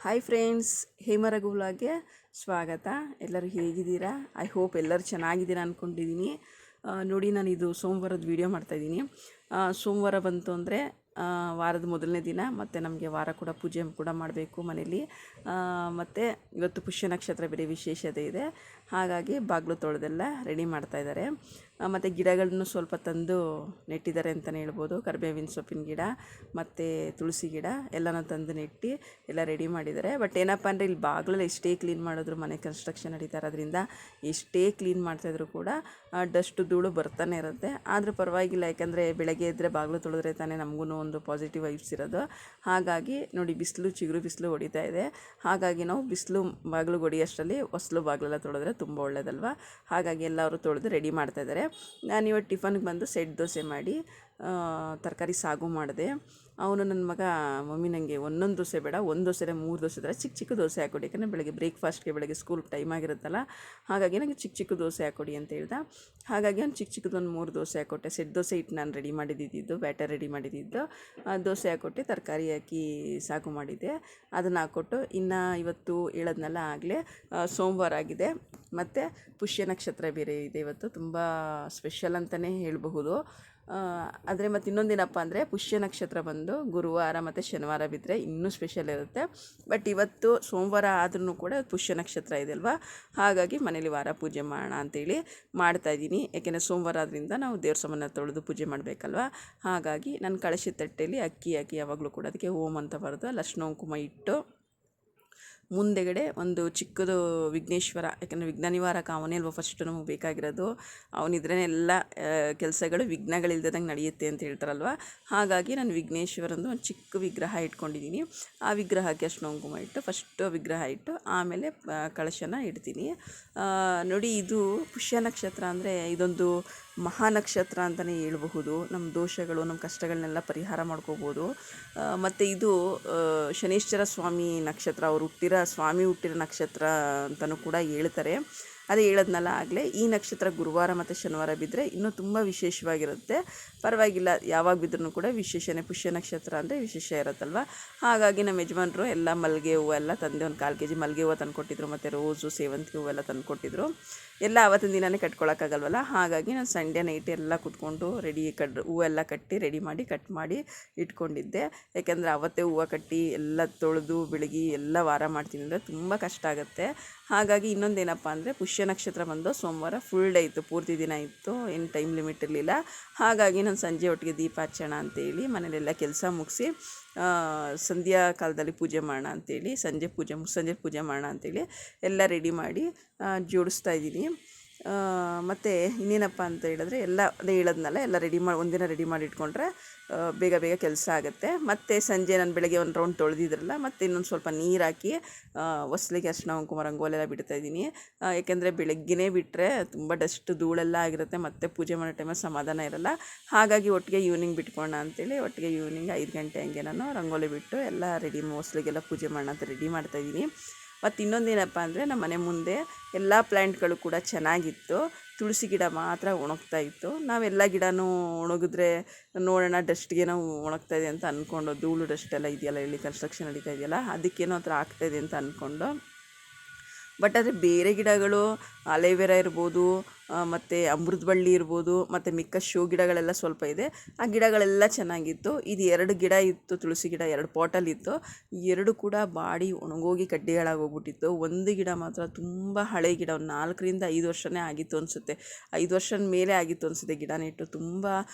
Hi friends, ಹೇಮರಘು ವ್ಲಾಗ್ಗೆ ಸ್ವಾಗತ. ಎಲ್ಲರೂ ಹೇಗಿದ್ದೀರಾ? ಐ ಹೋಪ್ ಎಲ್ಲರೂ ಚೆನ್ನಾಗಿದ್ದೀರಾ ಅಂದ್ಕೊಂಡಿದ್ದೀನಿ. ನೋಡಿ, ನಾನಿದು ಸೋಮವಾರದ ವೀಡಿಯೋ ಮಾಡ್ತಾಯಿದ್ದೀನಿ. ಸೋಮವಾರ ಬಂತು ಅಂದರೆ ವಾರದ ಮೊದಲನೇ ದಿನ, ಮತ್ತು ನಮಗೆ ವಾರ ಕೂಡ ಪೂಜೆ ಕೂಡ ಮಾಡಬೇಕು ಮನೇಲಿ. ಮತ್ತು ಇವತ್ತು ಪುಷ್ಯ ನಕ್ಷತ್ರ ಬೇರೆ ವಿಶೇಷತೆ ಇದೆ, ಹಾಗಾಗಿ ಬಾಗಿಲು ತೊಳೆದೆಲ್ಲ ರೆಡಿ ಮಾಡ್ತಾಯಿದ್ದಾರೆ. ಮತ್ತು ಗಿಡಗಳನ್ನು ಸ್ವಲ್ಪ ತಂದು ನೆಟ್ಟಿದ್ದಾರೆ ಅಂತಲೇ ಹೇಳ್ಬೋದು. ಕರಿಬೇವಿನ ಸೊಪ್ಪಿನ ಗಿಡ ಮತ್ತು ತುಳಸಿ ಗಿಡ ಎಲ್ಲನೂ ತಂದು ನೆಟ್ಟು ಎಲ್ಲ ರೆಡಿ ಮಾಡಿದ್ದಾರೆ. ಬಟ್ ಏನಪ್ಪ ಅಂದರೆ ಇಲ್ಲಿ ಬಾಗಿಲಲ್ಲಿ ಎಷ್ಟೇ ಕ್ಲೀನ್ ಮಾಡಿದ್ರು, ಮನೆ ಕನ್ಸ್ಟ್ರಕ್ಷನ್ ನಡೀತಾ ಇರೋದ್ರಿಂದ ಎಷ್ಟೇ ಕ್ಲೀನ್ ಮಾಡ್ತಾಯಿದ್ರು ಕೂಡ ಡಸ್ಟ್ ಧೂಳು ಬರ್ತಾನೆ ಇರುತ್ತೆ. ಆದರೂ ಪರವಾಗಿಲ್ಲ, ಯಾಕಂದರೆ ಬೆಳಗ್ಗೆ ಇದ್ದರೆ ಬಾಗಿಲು ತೊಳೆದ್ರೆ ತಾನೇ ನಮಗೂ ಒಂದು ಪಾಸಿಟಿವ್ ವೈಬ್ಸ್ ಇರೋದು. ಹಾಗಾಗಿ ನೋಡಿ, ಚಿಗುರು ಬಿಸಿಲು ಹೊಡಿತಾ ಇದೆ. ಹಾಗಾಗಿ ನಾವು ಬಾಗಿಲು ಹೊಡಿಯೋಷ್ಟರಲ್ಲಿ ಹೊಸಲು ಬಾಗಿಲೆಲ್ಲ ತೊಳೆದ್ರೆ ತುಂಬ ಒಳ್ಳೆಯದಲ್ವ. ಹಾಗಾಗಿ ಎಲ್ಲರೂ ತೊಳೆದು ರೆಡಿ ಮಾಡ್ತಾಯಿದ್ದಾರೆ. ನಾನಿವತ್ತು ಟಿಫನ್ಗೆ ಬಂದು ಸೆಟ್ ದೋಸೆ ಮಾಡಿ ತರಕಾರಿ ಸಾಗು ಮಾಡಿದೆ. ಅವನು ನನ್ನ ಮಗ, ಮಮ್ಮಿ ನನಗೆ ಒಂದೊಂದು ದೋಸೆ ಬೇಡ, ಒಂದು ದೋಸೆ 3 ದೋಸೆ ಥರ ಚಿಕ್ಕ ದೋಸೆ ಹಾಕ್ಕೊಡಿ, ಯಾಕಂದರೆ ಬೆಳಗ್ಗೆ ಸ್ಕೂಲ್ ಟೈಮ್ ಆಗಿರುತ್ತಲ್ಲ, ಹಾಗಾಗಿ ನನಗೆ ಚಿಕ್ಕ ದೋಸೆ ಹಾಕ್ಕೊಡಿ ಅಂತ ಹೇಳ್ದೆ. ಹಾಗಾಗಿ ಅವ್ನು ಚಿಕ್ಕದೊಂದು 3 ದೋಸೆ ಹಾಕ್ಕೊಟ್ಟೆ. ಸೆಟ್ ದೋಸೆ ಹಿಟ್ಟು ನಾನು ರೆಡಿ ಮಾಡಿದ್ದಿದ್ದು, ಬ್ಯಾಟರ್ ರೆಡಿ ಮಾಡಿದ್ದಿದ್ದು, ದೋಸೆ ಹಾಕ್ಕೊಟ್ಟು ತರಕಾರಿ ಹಾಕಿ ಸಾಗು ಮಾಡಿದ್ದೆ. ಅದನ್ನು ಹಾಕ್ಕೊಟ್ಟು, ಇನ್ನು ಇವತ್ತು ಹೇಳೋದ್ನೆಲ್ಲ ಆಗಲೇ ಸೋಮವಾರ ಆಗಿದೆ, ಮತ್ತು ಪುಷ್ಯ ನಕ್ಷತ್ರ ಬೇರೆ ಇದೆ. ಇವತ್ತು ತುಂಬ ಸ್ಪೆಷಲ್ ಅಂತಲೇ ಹೇಳಬಹುದು. ಆದರೆ ಮತ್ತು ಇನ್ನೊಂದೇನಪ್ಪ ಅಂದರೆ, ಪುಷ್ಯ ನಕ್ಷತ್ರ ಬಂದು ಗುರುವಾರ ಮತ್ತು ಶನಿವಾರ ಬಿದ್ದರೆ ಇನ್ನೂ ಸ್ಪೆಷಲ್ ಇರುತ್ತೆ. ಬಟ್ ಇವತ್ತು ಸೋಮವಾರ ಆದ್ರೂ ಕೂಡ ಪುಷ್ಯ ನಕ್ಷತ್ರ ಇದೆ ಅಲ್ವಾ, ಹಾಗಾಗಿ ಮನೇಲಿ ವಾರ ಪೂಜೆ ಮಾಡೋಣ ಅಂತೇಳಿ ಮಾಡ್ತಾಯಿದ್ದೀನಿ. ಯಾಕೆಂದರೆ ಸೋಮವಾರ ಆದ್ದರಿಂದ ನಾವು ದೇವ್ರ ಸಾಮಾನ ತೊಳೆದು ಪೂಜೆ ಮಾಡಬೇಕಲ್ವ. ಹಾಗಾಗಿ ನಾನು ಕಳಶಿ ತಟ್ಟೆಯಲ್ಲಿ ಅಕ್ಕಿ ಹಾಕಿ ಯಾವಾಗಲೂ ಕೂಡ ಅದಕ್ಕೆ ಓಂ ಅಂತ ಬರೆದು ಅರಿಶಿನ ಕುಂಕುಮ ಇಟ್ಟು, ಮುಂದೆಗಡೆ ಒಂದು ಚಿಕ್ಕದು ವಿಘ್ನೇಶ್ವರ, ಯಾಕಂದರೆ ವಿಘ್ನ ನಿವಾರಕ ಅವನೇ ಅಲ್ವ ಫಸ್ಟ್ ನಮಗೆ ಬೇಕಾಗಿರೋದು. ಅವನಿದ್ರೇ ಎಲ್ಲ ಕೆಲಸಗಳು ವಿಘ್ನಗಳಿಲ್ದಂಗೆ ನಡೆಯುತ್ತೆ ಅಂತ ಹೇಳ್ತಾರಲ್ವ. ಹಾಗಾಗಿ ನಾನು ವಿಘ್ನೇಶ್ವರಂದು ಒಂದು ಚಿಕ್ಕ ವಿಗ್ರಹ ಇಟ್ಕೊಂಡಿದ್ದೀನಿ. ಆ ವಿಗ್ರಹಕ್ಕೆ ಅರಿಶಿನ ಕುಂಕುಮ ಇಟ್ಟು ಫಸ್ಟು ವಿಗ್ರಹ ಇಟ್ಟು ಆಮೇಲೆ ಕಳಶನ ಇಡ್ತೀನಿ. ನೋಡಿ, ಇದು ಪುಷ್ಯ ನಕ್ಷತ್ರ ಅಂದರೆ ಇದೊಂದು ಮಹಾನಕ್ಷತ್ರ ಅಂತಲೇ ಹೇಳಬಹುದು. ನಮ್ಮ ದೋಷಗಳು, ನಮ್ಮ ಕಷ್ಟಗಳನ್ನೆಲ್ಲ ಪರಿಹಾರ ಮಾಡ್ಕೋಬೋದು. ಮತ್ತು ಇದು ಶನೀಶ್ವರ ಸ್ವಾಮಿ ನಕ್ಷತ್ರ, ಅವರು ಸ್ವಾಮಿ ಹುಟ್ಟಿರೋ ನಕ್ಷತ್ರ ಅಂತಲೂ ಕೂಡ ಹೇಳ್ತಾರೆ. ಅದೇ ಹೇಳೋದ್ನಲ್ಲ ಆಗಲೇ, ಈ ನಕ್ಷತ್ರ ಗುರುವಾರ ಮತ್ತು ಶನಿವಾರ ಬಿದ್ದರೆ ಇನ್ನೂ ತುಂಬ ವಿಶೇಷವಾಗಿರುತ್ತೆ. ಪರವಾಗಿಲ್ಲ, ಯಾವಾಗ ಬಿದ್ದರೂ ಕೂಡ ವಿಶೇಷನೇ. ಪುಷ್ಯ ನಕ್ಷತ್ರ ಅಂದರೆ ವಿಶೇಷ ಇರುತ್ತಲ್ವ. ಹಾಗಾಗಿ ನಮ್ಮ ಯಜಮಾನರು ಎಲ್ಲ ಮಲ್ಲಿಗೆ ಹೂವು ಎಲ್ಲ ತಂದೆ, ಒಂದು 1/4 kg ಮಲ್ಲಿಗೆ ಹೂವು ತಂದುಕೊಟ್ಟಿದ್ರು, ಮತ್ತು ರೋಸು, ಸೇವಂತಿಗೆ ಹೂವೆಲ್ಲ ತಂದುಕೊಟ್ಟಿದ್ರು. ಎಲ್ಲ ಆವತ್ತಿನ ದಿನವೇ ಕಟ್ಕೊಳಕ್ಕಾಗಲ್ವಲ್ಲ, ಹಾಗಾಗಿ ನಾನು ಸಂಡೇ ನೈಟ್ ಎಲ್ಲ ಕೂತ್ಕೊಂಡು ಹೂವೆಲ್ಲ ಕಟ್ಟಿ ರೆಡಿ ಮಾಡಿ ಕಟ್ ಮಾಡಿ ಇಟ್ಕೊಂಡಿದ್ದೆ. ಯಾಕೆಂದರೆ ಅವತ್ತೇ ಹೂವು ಕಟ್ಟಿ ಎಲ್ಲ ತೊಳೆದು ಬೆಳಗಿ ಎಲ್ಲ ವಾರ ಮಾಡ್ತೀನಿ ಅಂದರೆ ತುಂಬ ಕಷ್ಟ ಆಗುತ್ತೆ. ಹಾಗಾಗಿ ಇನ್ನೊಂದೇನಪ್ಪ ಅಂದರೆ, ಪುಷ್ಯ ನಕ್ಷತ್ರ ಬಂದು ಸೋಮವಾರ ಫುಲ್ ಡೇ ಇತ್ತು, ಪೂರ್ತಿ ದಿನ ಇತ್ತು, ಏನು ಟೈಮ್ ಲಿಮಿಟ್ ಇರಲಿಲ್ಲ. ಹಾಗಾಗಿ ನಾನು ಸಂಜೆ ಒಟ್ಟಿಗೆ ದೀಪ ಹಚ್ಚೋಣ ಅಂತೇಳಿ ಮನೇಲೆಲ್ಲ ಕೆಲಸ ಮುಗಿಸಿ ಸಂಧ್ಯಾ ಕಾಲದಲ್ಲಿ ಪೂಜೆ ಮಾಡೋಣ ಅಂತೇಳಿ, ಸಂಜೆ ಪೂಜೆ ಮಾಡೋಣ ಅಂತೇಳಿ ಎಲ್ಲ ರೆಡಿ ಮಾಡಿ ಜೋಡಿಸ್ತಾ ಇದ್ದೀನಿ. ಮತ್ತು ಇನ್ನೇನಪ್ಪ ಅಂತ ಹೇಳಿದ್ರೆ, ಎಲ್ಲ ಅದೇ ಹೇಳೋದ್ನಲ್ಲ, ಎಲ್ಲ ಒಂದಿನ ರೆಡಿ ಮಾಡಿ ಇಟ್ಕೊಂಡ್ರೆ ಬೇಗ ಕೆಲಸ ಆಗುತ್ತೆ. ಮತ್ತು ಸಂಜೆ ನಾನು ಬೆಳಗ್ಗೆ ಒಂದು ರೌಂಡ್ ತೊಳೆದಿದ್ರಲ್ಲ, ಮತ್ತು ಇನ್ನೊಂದು ಸ್ವಲ್ಪ ನೀರು ಹಾಕಿ ಹೊಸ್ಲಿಗೆ ಅರಿಶಿನ ಕುಂಕುಮ ರಂಗೋಲೆಲ್ಲ ಬಿಡ್ತಾಯಿದ್ದೀನಿ. ಏಕೆಂದರೆ ಬೆಳಗ್ಗೆನೇ ಬಿಟ್ಟರೆ ತುಂಬ ಡಸ್ಟ್ ಧೂಳೆಲ್ಲ ಆಗಿರುತ್ತೆ, ಮತ್ತು ಪೂಜೆ ಮಾಡೋ ಟೈಮಲ್ಲಿ ಸಮಾಧಾನ ಇರೋಲ್ಲ. ಹಾಗಾಗಿ ಒಟ್ಟಿಗೆ ಈವ್ನಿಂಗ್ ಬಿಟ್ಕೊಳ್ಳೋಣ ಅಂತೇಳಿ ಈವ್ನಿಂಗ್ 5 ಗಂಟೆ ಹಂಗೆ ನಾನು ರಂಗೋಲಿ ಬಿಟ್ಟು ಎಲ್ಲ ರೆಡಿ, ಹೊಸ್ಲಿಗೆಲ್ಲ ಪೂಜೆ ಮಾಡೋಣ ಅಂತ ರೆಡಿ ಮಾಡ್ತಾಯಿದ್ದೀನಿ. ಮತ್ತು ಇನ್ನೊಂದೇನಪ್ಪ ಅಂದರೆ, ನಮ್ಮ ಮನೆ ಮುಂದೆ ಎಲ್ಲ ಪ್ಲ್ಯಾಂಟ್ಗಳು ಕೂಡ ಚೆನ್ನಾಗಿತ್ತು, ತುಳಸಿ ಗಿಡ ಮಾತ್ರ ಒಣಗ್ತಾ ಇತ್ತು. ನಾವೆಲ್ಲ ಗಿಡನೂ ಒಣಗಿದ್ರೆ ನೋಡೋಣ, ಡಸ್ಟ್ಗೆ ನಾವು ಒಣಗ್ತಾಯಿದೆ ಅಂತ ಅಂದ್ಕೊಂಡು, ಧೂಳು ಡಸ್ಟ್ ಎಲ್ಲ ಇದೆಯಲ್ಲ, ಇಲ್ಲಿ ಕನ್ಸ್ಟ್ರಕ್ಷನ್ ನಡೀತಾ ಇದೆಯಲ್ಲ, ಅದಕ್ಕೇನೋ ಆ ಥರ ಆಗ್ತಾಯಿದೆ ಅಂತ ಅಂದ್ಕೊಂಡು. ಬಟ್ ಆದರೆ ಬೇರೆ ಗಿಡಗಳು, ಅಲೋವೆರಾ ಇರ್ಬೋದು, ಮತ್ತು ಅಮೃತ ಬಳ್ಳಿ ಇರ್ಬೋದು, ಮತ್ತು ಮಿಕ್ಕ ಶೋ ಗಿಡಗಳೆಲ್ಲ ಸ್ವಲ್ಪ ಇದೆ. ಆ ಗಿಡಗಳೆಲ್ಲ ಚೆನ್ನಾಗಿತ್ತು. ಇದು 2 ಗಿಡ ಇತ್ತು, ತುಳಸಿ ಗಿಡ 2 ಪಾಟಲ್ಲಿತ್ತು. 2 ಕೂಡ ಬಾಡಿ ಒಣಗೋಗಿ ಕಡ್ಡಿಗಳಾಗೋಗ್ಬಿಟ್ಟಿತ್ತು. ಒಂದು ಗಿಡ ಮಾತ್ರ ತುಂಬ ಹಳೆ ಗಿಡ, ಒಂದು 4ರಿಂದ 5 ವರ್ಷನೇ ಆಗಿತ್ತು ಅನಿಸುತ್ತೆ. 5 ವರ್ಷದ ಮೇಲೆ ಆಗಿತ್ತು ಅನಿಸುತ್ತೆ ಗಿಡ ನೆಟ್ಟು. ತುಂಬ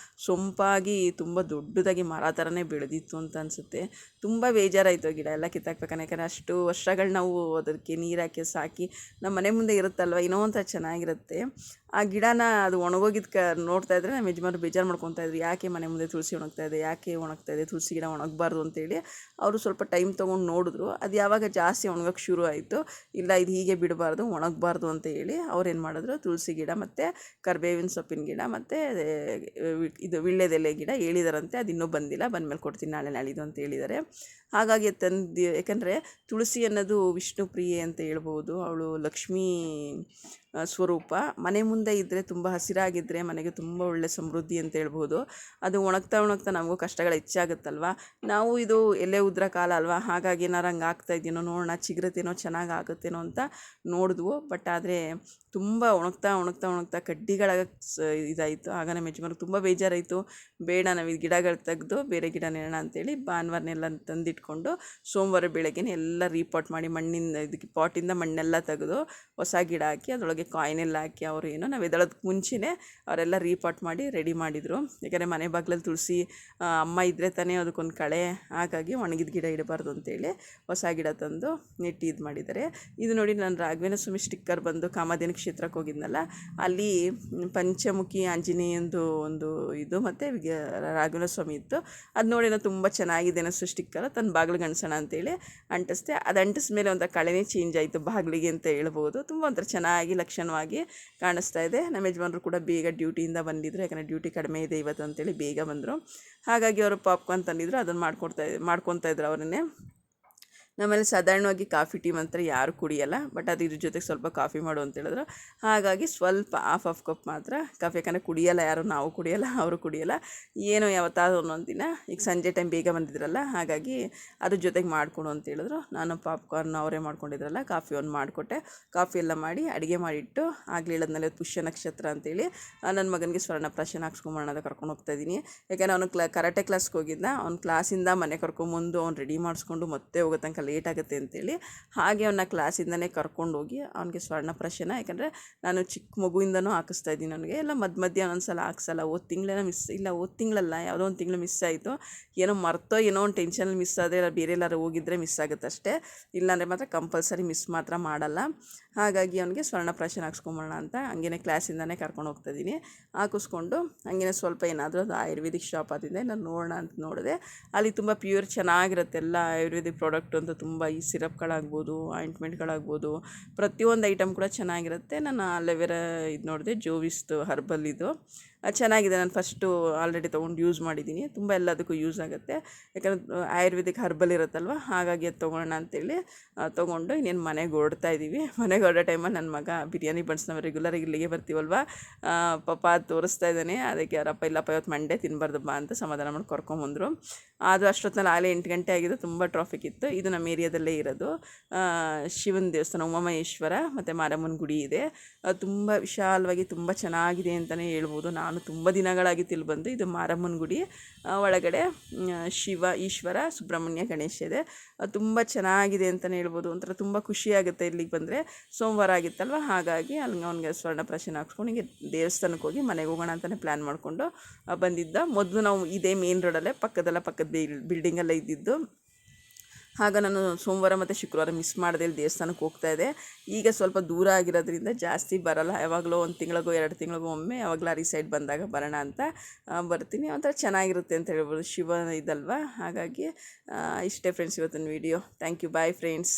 ಸೊಂಪಾಗಿ ತುಂಬ ದೊಡ್ಡದಾಗಿ ಮರ ಥರನೇ ಬೆಳೆದಿತ್ತು ಅಂತ ಅನಿಸುತ್ತೆ. ತುಂಬ ಬೇಜಾರಾಯಿತು ಗಿಡ ಎಲ್ಲ ಕಿತ್ತಾಕ್ಬೇಕಂದ್ರೆ, ಯಾಕಂದರೆ ಅಷ್ಟು ವರ್ಷಗಳು ನಾವು ಅದಕ್ಕೆ ನೀರು ಹಾಕಿ ಸಾಕಿ ನಮ್ಮ ಮನೆ ಮುಂದೆ ಇರುತ್ತಲ್ವ, ಏನೋ ಒಂಥರ ಚೆನ್ನಾಗಿರುತ್ತೆ. ಆ ಗಿಡನ ಅದು ಒಣಗೋಗಿದ್ಕೆ ನೋಡ್ತಾ ಇದ್ದರೆ ನಮ್ಮ ಯಜಮಾನರು ಬೇಜಾರು ಮಾಡ್ಕೊತಾ ಇದ್ರು, ಯಾಕೆ ಮನೆ ಮುಂದೆ ತುಳಸಿ ಒಣಗ್ತಾ ಇದೆ, ತುಳಸಿ ಗಿಡ ಒಣಗಬಾರ್ದು ಅಂತೇಳಿ. ಅವರು ಸ್ವಲ್ಪ ಟೈಮ್ ತೊಗೊಂಡು ನೋಡಿದ್ರು. ಅದು ಯಾವಾಗ ಜಾಸ್ತಿ ಒಣಗೋಕ್ಕೆ ಶುರು ಆಯಿತು, ಇಲ್ಲ ಇದು ಹೀಗೆ ಬಿಡಬಾರ್ದು, ಒಣಗಬಾರ್ದು ಅಂತ ಹೇಳಿ ಅವ್ರೇನು ಮಾಡಿದ್ರು, ತುಳಸಿ ಗಿಡ ಮತ್ತು ಕರಿಬೇವಿನ ಸೊಪ್ಪಿನ ಗಿಡ ಮತ್ತು ಇದು ವೀಳ್ಯದೆಲೆ ಗಿಡ ಹೇಳಿದಾರಂತೆ. ಅದು ಇನ್ನೂ ಬಂದಿಲ್ಲ, ಬಂದಮೇಲೆ ಕೊಡ್ತೀನಿ, ನಾಳೆ ನಾಳಿದ್ದು ಅಂತ ಹೇಳಿದ್ದಾರೆ. ಹಾಗಾಗಿ ತಂದು, ಯಾಕಂದರೆ ತುಳಸಿ ಅನ್ನೋದು ವಿಷ್ಣು ಪ್ರಿಯೆ ಅಂತ ಹೇಳ್ಬೋದು. ಅವಳು ಲಕ್ಷ್ಮೀ ಸ್ವರೂಪ. ಮನೆ ಮುಂದೆ ಇದ್ದರೆ ತುಂಬ ಹಸಿರಾಗಿದ್ದರೆ ಮನೆಗೆ ತುಂಬ ಒಳ್ಳೆ ಸಮೃದ್ಧಿ ಅಂತ ಹೇಳ್ಬೋದು. ಅದು ಒಣಗ್ತಾ ನಮಗೂ ಕಷ್ಟಗಳು ಹೆಚ್ಚಾಗುತ್ತಲ್ವ. ನಾವು ಇದು ಎಲೆ ಉದ್ರ ಕಾಲ ಅಲ್ವಾ, ಹಾಗಾಗಿ ಏನಾರು ಹಂಗೆ ಆಗ್ತಾಯಿದ್ದೀನೋ ನೋಡೋಣ, ಚಿಗುರುತ್ತೇನೋ ಚೆನ್ನಾಗಿ ಆಗುತ್ತೇನೋ ಅಂತ ನೋಡಿದ್ವು. ಬಟ್ ಆದರೆ ತುಂಬ ಒಣಗ್ತಾ ಕಡ್ಡಿಗಳಾಗ ಇದಾಯಿತು. ಆಗ ನಮ್ಮ ಯಜಮಾನ್ರಿಗೆ ತುಂಬ ಬೇಜಾರಾಯಿತು. ಬೇಡ, ನಾವು ಈ ಗಿಡಗಳು ತೆಗೆದು ಬೇರೆ ಗಿಡ ನೆಡೋಣ ಅಂತೇಳಿ ಭಾನುವಾರನೆಲ್ಲ ತಂದಿಟ್ಕೊಂಡು ಸೋಮವಾರ ಬೆಳಗ್ಗೆ ಎಲ್ಲ ರೀಪಾಟ್ ಮಾಡಿ ಮಣ್ಣಿಂದ ಇದಕ್ಕೆ ಪಾಟಿಂದ ಮಣ್ಣೆಲ್ಲ ತೆಗೆದು ಹೊಸ ಗಿಡ ಹಾಕಿ ಅದರೊಳಗೆ ಕಾಯಿನೆಲ್ಲ ಹಾಕಿ ಅವರು ಏನೋ ನಾವು ಎದ್ದೇಳೋದಕ್ಕೆ ಮುಂಚೆನೇ ಅವರೆಲ್ಲ ರೀಪಾಟ್ ಮಾಡಿ ರೆಡಿ ಮಾಡಿದರು. ಯಾಕಂದರೆ ಮನೆ ಬಾಗಿಲಲ್ಲಿ ತುಳಸಿ ಅಮ್ಮ ಇದ್ದರೆ ತಾನೇ ಅದಕ್ಕೊಂದು ಕಳೆ, ಹಾಗಾಗಿ ಒಣಗಿದ ಗಿಡ ಇಡಬಾರ್ದು ಅಂತೇಳಿ ಹೊಸ ಗಿಡ ತಂದು ನೆಟ್ಟು ಇದು ಮಾಡಿದ್ದಾರೆ. ಇದು ನೋಡಿ, ನಾನು ರಾಘವೇಂದ್ರ ಸ್ವಾಮಿ ಸ್ಟಿಕ್ಕರ್ ಬಂದು ಕಾಮಧೇನು ಕ್ಷೇತ್ರಕ್ಕೆ ಹೋಗಿದ್ನಲ್ಲ, ಅಲ್ಲಿ ಪಂಚಮುಖಿ ಆಂಜನೇಯಂದು ಒಂದು ಇದು ಮತ್ತು ರಾಘವೇಂದ್ರ ಸ್ವಾಮಿ ಇತ್ತು. ಅದು ನೋಡಿ ನಾನು ತುಂಬ ಚೆನ್ನಾಗಿದೆ ಅನ್ನಿಸ್ತು ಸ್ಟಿಕ್ಕರ್, ತನ್ನ ಬಾಗಿಲಿಗೆ ಅಂಟಿಸೋಣ ಅಂತೇಳಿ ಅಂಟಿಸ್ದೆ. ಅದು ಅಂಟಿಸಿದ ಮೇಲೆ ಒಂಥರ ಕಳೆನೇ ಚೇಂಜ್ ಆಯಿತು ಬಾಗಿಲಿಗೆ ಅಂತ ಹೇಳ್ಬೋದು. ತುಂಬ ಒಂಥರ ಚೆನ್ನಾಗಿ ಲಕ್ಷಣವಾಗಿ ಕಾಣಿಸ್ತಾ ಇದೆ. ನಮ್ಮ ಯಜಮಾನರು ಕೂಡ ಬೇಗ ಡ್ಯೂಟಿಯಿಂದ ಬಂದಿದ್ದರು, ಯಾಕಂದರೆ ಡ್ಯೂಟಿ ಕಡಿಮೆ ಇದೆ ಇವತ್ತು ಅಂತೇಳಿ ಬೇಗ ಬಂದರು. ಹಾಗಾಗಿ ಅವರು ಪಾಪ್ಕಾರ್ನ್ ತಂದಿದ್ರು, ಅದನ್ನು ಮಾಡ್ಕೊತಾ ಇದ್ರು ಅವರನ್ನೇ. ನಮ್ಮಲ್ಲಿ ಸಾಧಾರಣವಾಗಿ ಕಾಫಿ ಟೀ ಮಾತ್ರ ಯಾರು ಕುಡಿಯಲ್ಲ, ಬಟ್ ಅದು ಇದ್ರ ಜೊತೆಗೆ ಸ್ವಲ್ಪ ಕಾಫಿ ಮಾಡು ಅಂತ ಹೇಳಿದ್ರು. ಹಾಗಾಗಿ ಸ್ವಲ್ಪ ಹಾಫ್ ಕಪ್ ಮಾತ್ರ ಕಾಫಿ, ಯಾಕಂದರೆ ಕುಡಿಯಲ್ಲ ಯಾರು, ನಾವು ಕುಡಿಯಲ್ಲ, ಅವರು ಕುಡಿಯಲ್ಲ. ಏನೋ ಯಾವತ್ತಾದ್ರೂ ಒಂದೊಂದು ದಿನ, ಈಗ ಸಂಜೆ ಟೈಮ್ ಬೇಗ ಬಂದಿದ್ರಲ್ಲ, ಹಾಗಾಗಿ ಅದ್ರ ಜೊತೆಗೆ ಮಾಡಿಕೊಡು ಅಂತ ಹೇಳಿದ್ರು. ನಾನು ಪಾಪ್ಕಾರ್ನ್ ಅವರೇ ಮಾಡ್ಕೊಂಡಿದ್ರಲ್ಲ, ಕಾಫಿ ಒಂದು ಮಾಡಿಕೊಟ್ಟೆ. ಕಾಫಿ ಎಲ್ಲ ಮಾಡಿ ಅಡುಗೆ ಮಾಡಿಟ್ಟು ಆಗಲಿ ಹೇಳದ್ಮೇಲೆ ಪುಷ್ಯ ನಕ್ಷತ್ರ ಅಂತೇಳಿ ನನ್ನ ಮಗನಿಗೆ ಸ್ವರ್ಣಪ್ರಾಶನ ಹಾಕ್ಸ್ಕೊಂಬರೋಣ ಅಂತ ಕರ್ಕೊಂಡು ಹೋಗ್ತಾಯಿದ್ದೀನಿ. ಯಾಕೆಂದರೆ ಅವನು ಕರಾಟೆ ಕ್ಲಾಸ್ಗೆ ಹೋಗಿದ್ದ, ಅವ್ನ ಕ್ಲಾಸಿಂದ ಮನೆ ಕರ್ಕೊಂಬಂದು ಅವ್ನು ರೆಡಿ ಮಾಡಿಸ್ಕೊಂಡು ಮತ್ತೆ ಹೋಗೋ ತನಕ ಲೇಟ್ ಆಗುತ್ತೆ ಅಂತೇಳಿ ಹಾಗೆ ಅವನ್ನ ಕ್ಲಾಸಿಂದನೇ ಕರ್ಕೊಂಡೋಗಿ ಅವನಿಗೆ ಸ್ವರ್ಣಪ್ರಾಶನ, ಯಾಕಂದರೆ ನಾನು ಚಿಕ್ಕ ಮಗುವಿಂದನೂ ಹಾಕಿಸ್ತಾ ಇದ್ದೀನಿ. ಅವನಿಗೆ ಎಲ್ಲ ಮಧ್ಯೆ ಒಂದೊಂದು ಸಲ ಹಾಕ್ಸಲ್ಲ. ಹೋದ ತಿಂಗಳಲ್ಲ, ಯಾವುದೋ ಒಂದು ತಿಂಗಳು ಮಿಸ್ ಆಯಿತು. ಏನೋ ಮರ್ತೋ ಏನೋ ಒಂದು ಟೆನ್ಷನಲ್ಲಿ ಮಿಸ್ ಆದರೆ, ಬೇರೆ ಎಲ್ಲರೂ ಹೋಗಿದ್ರೆ ಮಿಸ್ ಆಗುತ್ತೆ ಅಷ್ಟೇ, ಇಲ್ಲಾಂದರೆ ಮಾತ್ರ ಕಂಪಲ್ಸರಿ ಮಿಸ್ ಮಾತ್ರ ಮಾಡಲ್ಲ. ಹಾಗಾಗಿ ಅವನಿಗೆ ಸ್ವರ್ಣಪ್ರಾಶನ ಹಾಕ್ಸ್ಕೊಂಬರೋಣ ಅಂತ ಹಂಗೇ ಕ್ಲಾಸಿಂದನೇ ಕರ್ಕೊಂಡು ಹೋಗ್ತಾಯಿದ್ದೀನಿ. ಹಾಕಿಸ್ಕೊಂಡು ಹಂಗೇ ಸ್ವಲ್ಪ ಏನಾದರೂ ಅದು ಆಯುರ್ವೇದಿಕ್ ಶಾಪ್ ಆದಿದೆ, ನಾನು ನೋಡೋಣ ಅಂತ ನೋಡಿದೆ. ಅಲ್ಲಿ ತುಂಬ ಪ್ಯೂರ್ ಚೆನ್ನಾಗಿರುತ್ತೆ ಎಲ್ಲ ಆಯುರ್ವೇದಿಕ್ ಪ್ರಾಡಕ್ಟು ಅಂತ. ತುಂಬ ಈ ಸಿರಪ್ಗಳಾಗ್ಬೋದು, ಆಯಿಂಟ್ಮೆಂಟ್ಗಳಾಗ್ಬೋದು, ಪ್ರತಿಯೊಂದು ಐಟಮ್ ಕೂಡ ಚೆನ್ನಾಗಿರುತ್ತೆ. ನಾನು ಅಲೋವೆರಾ ಇದು ನೋಡಿದೆ, ಜೋವಿಸ್ದು ಹರ್ಬಲ್ ಇದು ಚೆನ್ನಾಗಿದೆ. ನಾನು ಫಸ್ಟು ಆಲ್ರೆಡಿ ತೊಗೊಂಡು ಯೂಸ್ ಮಾಡಿದ್ದೀನಿ, ತುಂಬ ಎಲ್ಲದಕ್ಕೂ ಯೂಸ್ ಆಗುತ್ತೆ. ಯಾಕಂದರೆ ಆಯುರ್ವೇದಿಕ್ ಹರ್ಬಲ್ ಇರುತ್ತಲ್ವ, ಹಾಗಾಗಿ ಅದು ತೊಗೊಳ್ಳೋಣ ಅಂತೇಳಿ ತೊಗೊಂಡು ಇನ್ನೇನು ಮನೆಗೆ ಹೊರಡ್ತಾಯಿದ್ದೀವಿ. ಮನೆಗೆ ಹೊರಡೋ ಟೈಮಲ್ಲಿ ನನ್ನ ಮಗ ಬಿರಿಯಾನಿ ಬನ್ಸ್, ನಾವು ರೆಗ್ಯುಲರಾಗಿ ಇಲ್ಲಿಗೆ ಬರ್ತೀವಲ್ವ, ಪಾಪ ಅದು ತೋರಿಸ್ತಾ ಇದ್ದಾನೆ. ಅದಕ್ಕೆ ಅವರಪ್ಪ ಇಲ್ಲಪ್ಪ ಇವತ್ತು ಮಂಡೇ ತಿನ್ನಬಾರ್ದು ಬಾ ಅಂತ ಸಮಾಧಾನ ಮಾಡಿ ಕರ್ಕೊಂಬಂದರು. ಅದು ಅಷ್ಟೊತ್ತಿನಲ್ಲಿ ಆಗಲೇ 8 ಗಂಟೆ ಆಗಿದೆ, ತುಂಬ ಟ್ರಾಫಿಕ್ ಇತ್ತು. ಇದು ನಮ್ಮ ಏರಿಯಾದಲ್ಲೇ ಇರೋದು ಶಿವನ ದೇವಸ್ಥಾನ, ಉಮಾಮಹೇಶ್ವರ ಮತ್ತು ಮಾರಮ್ಮನ ಗುಡಿ ಇದೆ. ತುಂಬ ವಿಶಾಲವಾಗಿ ತುಂಬ ಚೆನ್ನಾಗಿದೆ ಅಂತಲೇ ಹೇಳ್ಬೋದು. ನಾನು ತುಂಬ ದಿನಗಳಾಗಿತ್ತು ಇಲ್ಲಿ ಬಂದು. ಇದು ಮಾರಮ್ಮನ ಗುಡಿ ಒಳಗಡೆ ಶಿವ, ಈಶ್ವರ, ಸುಬ್ರಹ್ಮಣ್ಯ, ಗಣೇಶ ಇದೆ. ತುಂಬ ಚೆನ್ನಾಗಿದೆ ಅಂತಲೇ ಹೇಳ್ಬೋದು. ಒಂಥರ ತುಂಬ ಖುಷಿಯಾಗುತ್ತೆ ಇಲ್ಲಿಗೆ ಬಂದರೆ. ಸೋಮವಾರ ಆಗಿತ್ತಲ್ವ, ಹಾಗಾಗಿ ಅಲ್ಲಿ ಅವ್ನಿಗೆ ಸ್ವರ್ಣಪ್ರಾಶನ ಹಾಕ್ಸ್ಕೊಂಡು ಹಿಂಗೆ ದೇವಸ್ಥಾನಕ್ಕೆ ಹೋಗಿ ಮನೆಗೆ ಹೋಗೋಣ ಅಂತಲೇ ಪ್ಲ್ಯಾನ್ ಮಾಡಿಕೊಂಡು ಬಂದಿದ್ದ. ಮೊದಲು ನಾವು ಇದೇ ಮೇನ್ ರೋಡಲ್ಲೇ ಪಕ್ಕದ ಬಿಲ್ಡಿಂಗೆಲ್ಲ ಇದ್ದಿದ್ದು. ಆಗ ನಾನು ಸೋಮವಾರ ಮತ್ತು ಶುಕ್ರವಾರ ಮಿಸ್ ಮಾಡದೆ ಇಲ್ಲಿ ದೇವಸ್ಥಾನಕ್ಕೆ ಹೋಗ್ತಾಯಿದ್ದೆ. ಈಗ ಸ್ವಲ್ಪ ದೂರ ಆಗಿರೋದ್ರಿಂದ ಜಾಸ್ತಿ ಬರೋಲ್ಲ, ಯಾವಾಗಲೋ 1 ತಿಂಗಳಿಗೋ 2 ತಿಂಗಳಿಗೋ ಒಮ್ಮೆ ಯಾವಾಗಲಾರು ಈ ಸೈಡ್ ಬಂದಾಗ ಬರೋಣ ಅಂತ ಬರ್ತೀನಿ. ಒಂಥರ ಚೆನ್ನಾಗಿರುತ್ತೆ ಅಂತ ಹೇಳ್ಬೋದು, ಶಿವ ಇದಲ್ವ. ಹಾಗಾಗಿ ಇಷ್ಟೇ ಫ್ರೆಂಡ್ಸ್ ಇವತ್ತಿನ video. Thank you, bye friends.